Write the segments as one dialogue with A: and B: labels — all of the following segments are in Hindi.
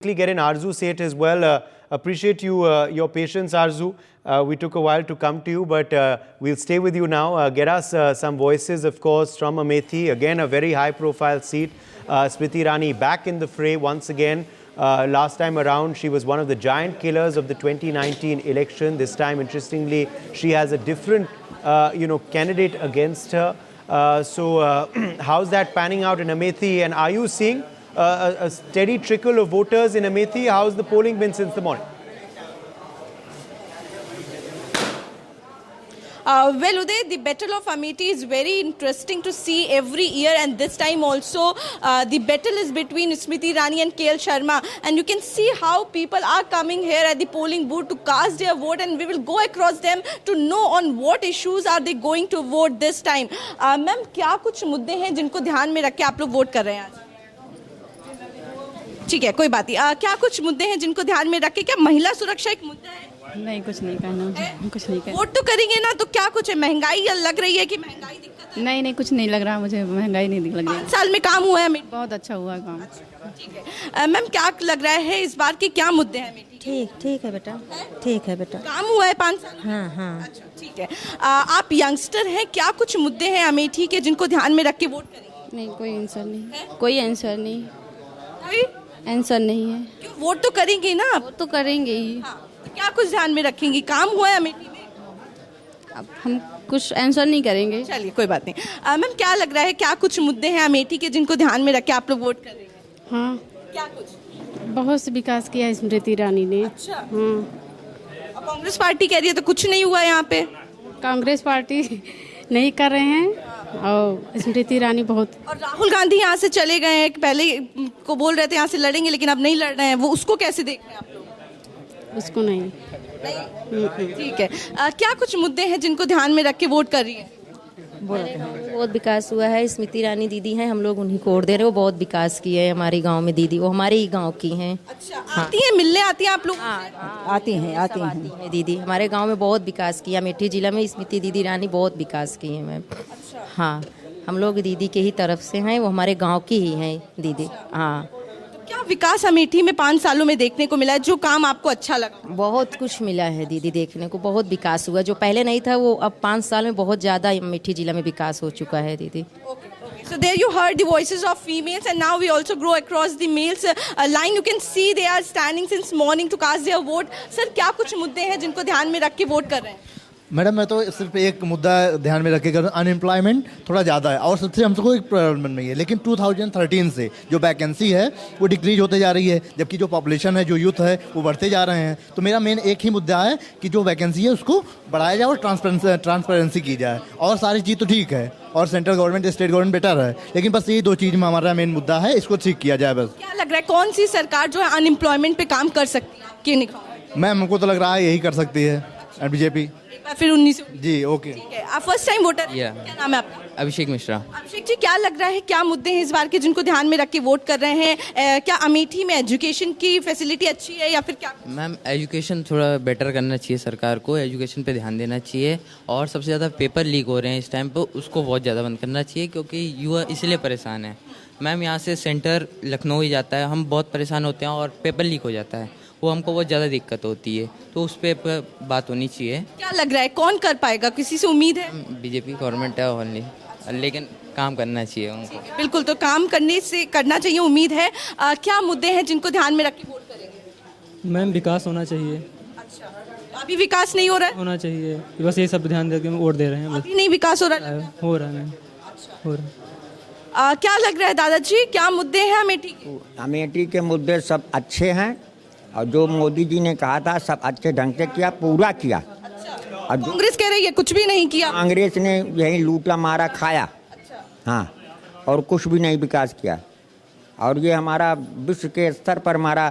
A: Get an Arzu say it as well. Appreciate your patience, Arzu. We took a while to come to you, but we'll stay with you now. Get us some voices, of course, from Amethi. Again, a very high-profile seat. Smriti Irani back in the fray once again. Last time around, she was one of the giant killers of the 2019 election. This time, interestingly, she has a different, candidate against her. How's that panning out in Amethi? And are you seeing a steady trickle of voters in Amethi? How's the polling been since the morning?
B: Well, Uday, the Battle of Amethi is very interesting to see every year, and this time also the battle is between Smriti Irani and KL Sharma, and you can see how people are coming here at the polling booth to cast their vote, and we will go across them to know on what issues are they going to vote this time. Ma'am, क्या कुछ मुद्दे हैं जिनको ध्यान में रख के आप लोग वोट कर रहे हैं आज? ठीक है, कोई बात नहीं। क्या कुछ मुद्दे हैं जिनको ध्यान में रख के, क्या महिला सुरक्षा एक मुद्दा है?
C: नहीं, कुछ नहीं कहना, कुछ नहीं कहना।
B: वोट तो करेंगे ना, तो क्या कुछ है? महंगाई लग रही है कि महंगाई दिक्कत है?
C: नहीं, कुछ नहीं लग रहा मुझे, महंगाई नहीं लग रही।
B: 5 साल में काम हुआ है अमेठी?
C: बहुत अच्छा हुआ काम।
B: ठीक है मैम, क्या लग रहा है इस बार के क्या मुद्दे हैं अमेठी?
D: ठीक है बेटा, ठीक है बेटा।
B: काम हुआ है 5 साल?
D: हाँ।
B: अच्छा, ठीक है। आप यंगस्टर हैं, क्या कुछ मुद्दे हैं अमेठी के जिनको ध्यान में रख के वोट करेंगे?
C: नहीं, कोई आंसर नहीं, कोई आंसर नहीं,
B: कोई
C: आंसर नहीं है।
B: क्यों, वोट तो करेंगे ना आप?
C: वो तो करेंगे ही।
B: तो क्या कुछ ध्यान में रखेंगी? काम हुआ है अमेठी में?
C: अब हम कुछ आंसर नहीं करेंगे।
B: चलिए, कोई बात नहीं। मैम, क्या लग रहा है, क्या कुछ मुद्दे हैं अमेठी के जिनको ध्यान में रख के आप लोग वोट कर रहे हैं?
C: हाँ,
B: क्या कुछ?
C: बहुत से विकास किया है स्मृति ईरानी ने।
B: अच्छा।
C: हाँ।
B: कांग्रेस पार्टी कह रही है तो कुछ नहीं हुआ यहाँ पे।
C: कांग्रेस पार्टी नहीं कर रहे हैं और स्मृति ईरानी बहुत।
B: और राहुल गांधी यहाँ से चले गए हैं, पहले को बोल रहे थे यहाँ से लड़ेंगे, लेकिन अब नहीं लड़ रहे हैं, वो उसको कैसे देख रहे हैं आप लोग?
C: उसको नहीं।
B: ठीक है। क्या कुछ मुद्दे हैं जिनको ध्यान में रख के वोट कर रही है?
D: बहुत विकास हुआ है। स्मृति ईरानी दीदी हैं, हम लोग उन्हीं को वोट दे रहे हैं। वो बहुत विकास की है हमारे गांव में दीदी, वो हमारे ही गांव की हैं।
B: अच्छा, आती हैं मिलने, आती हैं आप लोग?
D: आती हैं दीदी, हमारे गांव में बहुत विकास किया। अमेठी जिला में स्मृति दीदी ईरानी बहुत विकास की है मैम। हाँ, हम लोग दीदी के ही तरफ से हैं, वो हमारे गाँव की ही हैं दीदी। हाँ।
B: क्या विकास अमेठी में 5 सालों में देखने को मिला है, जो काम आपको अच्छा लगा?
D: बहुत कुछ मिला है दीदी, देखने को बहुत विकास हुआ। जो पहले नहीं था वो अब 5 साल में बहुत ज़्यादा अमेठी जिला में विकास हो चुका है दीदी।
B: So there you heard the voices of females, and now we also go across the males line. You can see they are standing since morning to cast their vote. Sir, क्या कुछ मुद्दे हैं जिनको ध्यान में रख के वोट कर रहे हैं?
E: मैडम, मैं तो सिर्फ एक मुद्दा ध्यान में रख के कर रहा हूँ। अनएम्प्लॉयमेंट थोड़ा ज़्यादा है और सबसे हमसे कोई प्रॉब्लम नहीं है, लेकिन 2013 से जो वैकेंसी है वो डिक्रीज होते जा रही है, जबकि जो पॉपुलेशन है, जो यूथ है, वो बढ़ते जा रहे हैं। तो मेरा मेन एक ही मुद्दा है कि जो वैकेंसी है उसको बढ़ाया जाए और ट्रांसपेरेंसी की जाए, और सारी चीज़ तो ठीक है, और central government state government better है, लेकिन बस ये 2 चीज़ में हमारा मेन मुद्दा है, इसको ठीक किया जाए बस।
B: क्या लग रहा है, कौन सी सरकार जो है अनएम्प्लॉयमेंट पे काम कर सकती है आपके निगाह?
E: मैम, हमको तो लग रहा है यही कर सकती है बीजेपी।
B: फिर 19
E: जी, ओके।
B: ठीक है। आप फर्स्ट टाइम वोटर? क्या नाम है आपका?
F: अभिषेक मिश्रा।
B: अभिषेक जी, क्या लग रहा है, क्या मुद्दे हैं इस बार के जिनको ध्यान में रख के वोट कर रहे हैं? क्या अमेठी में एजुकेशन की फैसिलिटी अच्छी है या फिर क्या?
F: मैम, एजुकेशन थोड़ा बेटर करना चाहिए, सरकार को एजुकेशन पे ध्यान देना चाहिए, और सबसे ज़्यादा पेपर लीक हो रहे हैं इस टाइम पर, उसको बहुत ज़्यादा बंद करना चाहिए, क्योंकि युवा इसलिए परेशान है। मैम, यहाँ से सेंटर लखनऊ ही जाता है, हम बहुत परेशान होते हैं और पेपर लीक हो जाता है, वो हमको बहुत ज़्यादा दिक्कत होती है, तो उस पर बात होनी चाहिए।
B: क्या लग रहा है, कौन कर पाएगा? किसी से उम्मीद है?
F: बीजेपी गवर्नमेंट है और नहीं, लेकिन काम करना चाहिए उनको।
B: बिल्कुल, तो काम करना चाहिए, उम्मीद है। क्या मुद्दे हैं जिनको ध्यान में रख के वोट करेंगे?
G: मैम, विकास होना चाहिए।
B: अच्छा, अभी विकास नहीं हो रहा है?
G: होना चाहिए, बस ये सब ध्यान देकर वोट दे रहे हैं।
B: अभी नहीं विकास हो रहा है?
G: हो रहा है मैम, हो रहा है।
B: क्या लग रहा है दादाजी, क्या मुद्दे हैं अमेठी के?
H: अमेठी के मुद्दे सब अच्छे हैं, और जो मोदी जी ने कहा था सब अच्छे ढंग से किया, पूरा किया।
B: अच्छा। कांग्रेस कह रही है कुछ भी नहीं किया।
H: कांग्रेस ने यही लूटा मारा खाया।
B: अच्छा।
H: हाँ, और कुछ भी नहीं विकास किया, और ये हमारा विश्व के स्तर पर हमारा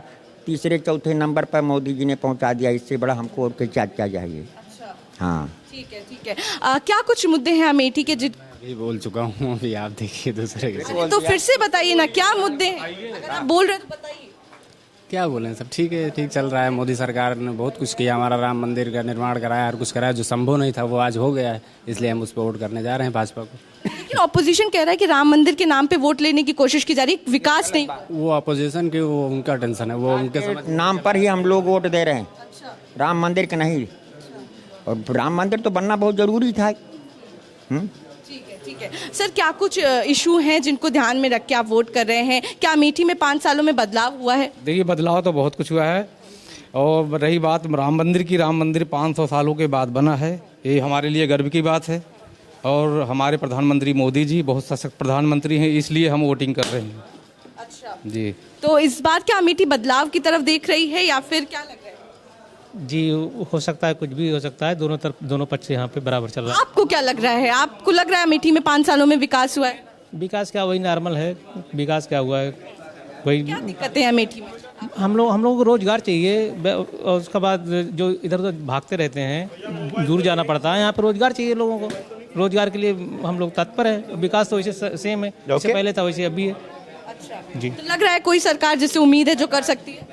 H: 3-4 नंबर पर मोदी जी ने पहुंचा दिया। इससे बड़ा हमको और क्या चाहिए?
B: अच्छा।
H: हाँ,
B: ठीक है। क्या कुछ मुद्दे हैं अमेठी के
I: अभी बोल चुका हूँ, अभी आप देखिए दूसरे के।
B: तो फिर से बताइए ना, क्या मुद्दे हैं? अगर आप बोल रहे हैं तो बताइए।
I: क्या बोलें, सब ठीक है, ठीक चल रहा है। मोदी सरकार ने बहुत कुछ किया, हमारा राम मंदिर का निर्माण कराया, हर कुछ कराया, जो संभव नहीं था वो आज हो गया है, इसलिए हम उस पर वोट करने जा रहे हैं भाजपा को।
B: लेकिन ऑपोजिशन कह रहा है कि राम मंदिर के नाम पे वोट लेने की कोशिश की जा रही है, विकास नहीं।
I: वो अपोजिशन की वो उनका टेंशन है, वो उनके समझ
H: नाम पर ही हम लोग वोट दे रहे हैं, राम मंदिर के नहीं। और राम मंदिर तो बनना बहुत ज़रूरी था।
B: ठीक है सर, क्या कुछ इशू हैं जिनको ध्यान में रख के आप वोट कर रहे हैं? क्या अमेठी में 5 सालों में बदलाव हुआ है?
J: देखिए, बदलाव तो बहुत कुछ हुआ है। और रही बात राम मंदिर की, राम मंदिर 500 सालों के बाद बना है, ये हमारे लिए गर्व की बात है। और हमारे प्रधानमंत्री मोदी जी बहुत सशक्त प्रधानमंत्री हैं, इसलिए हम वोटिंग कर रहे हैं।
B: अच्छा
J: जी
B: तो इस बार क्या अमेठी बदलाव की तरफ देख रही है या फिर क्या लग रहा है?
G: जी हो सकता है, कुछ भी हो सकता है, दोनों तरफ दोनों पक्ष यहाँ पे बराबर चल रहा है।
B: आपको क्या लग रहा है? आपको लग रहा है अमेठी में 5 सालों में विकास हुआ है?
G: विकास क्या, वही नॉर्मल है। विकास क्या हुआ है, वही।
B: क्या दिक्कतें हैं अमेठी में?
G: हम लोगों को रोजगार चाहिए, और उसके बाद जो इधर उधर भागते रहते हैं, दूर जाना पड़ता है, यहाँ पर रोजगार चाहिए लोगों को। रोजगार के लिए हम लोग तत्पर है। विकास तो वैसे सेम है, जैसे पहले था वैसे अभी है।
B: अच्छा
G: जी,
B: तो लग रहा है कोई सरकार जिससे उम्मीद है जो कर सकती है?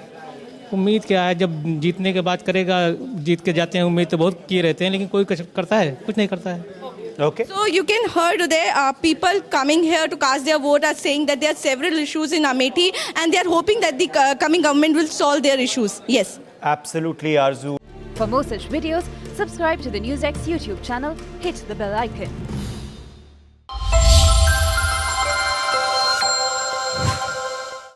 G: उम्मीद क्या है, जब जीतने के बाद करेगा, जीत के जाते हैं, उम्मीद तो बहुत किए रहते हैं, लेकिन कोई करता है? कुछ नहीं करता है।
A: Okay.
B: So you can heard there people coming here to cast their vote are saying that there are several issues in Amethi and they are hoping that the coming government will solve their issues. Yes.
A: Absolutely, Arzu.
K: For more such videos, subscribe to the NewsX YouTube channel, hit the bell icon.